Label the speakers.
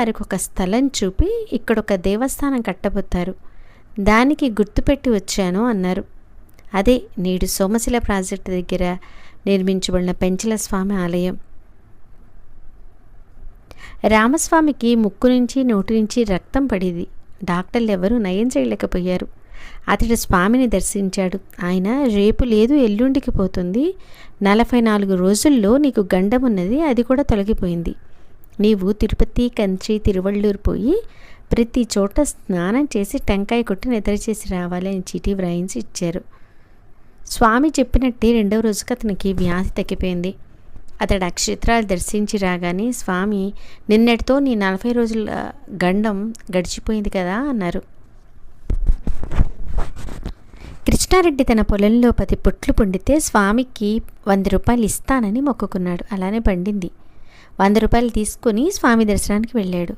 Speaker 1: వారికి ఒక స్థలం చూపి ఇక్కడొక దేవస్థానం కట్టబోతారు, దానికి గుర్తుపెట్టి వచ్చాను అన్నారు. అదే నేడు సోమశిల ప్రాజెక్టు దగ్గర నిర్మించబడిన పెంచల స్వామి ఆలయం. రామస్వామికి ముక్కు నుంచి నోటి నుంచి రక్తం పడింది. డాక్టర్లు ఎవరూ నయం చేయలేకపోయారు. అతడు స్వామిని దర్శించాడు. ఆయన రేపు లేదు ఎల్లుండికి పోతుంది, 44 రోజుల్లో నీకు గండం ఉన్నది, అది కూడా తొలగిపోయింది. నీవు తిరుపతి, కంచి, తిరువళ్ళూరు పోయి ప్రతి చోట స్నానం చేసి టెంకాయ కొట్టి నిద్ర చేసి రావాలి అని చీటీ వ్రాయించి ఇచ్చారు. స్వామి చెప్పినట్టే 2వ రోజుకి అతనికి వ్యాధి తగ్గిపోయింది. అతడు ఆ క్షేత్రాలు దర్శించి రాగానే స్వామి, నిన్నటితో నీ 40 రోజుల గండం గడిచిపోయింది కదా అన్నారు. కృష్ణారెడ్డి తన పొలంలో 10 పుట్లు పండితే స్వామికి 100 రూపాయలు ఇస్తానని మొక్కుకున్నాడు. అలానే పండింది. 100 రూపాయలు తీసుకొని స్వామి దర్శనానికి వెళ్ళాడు.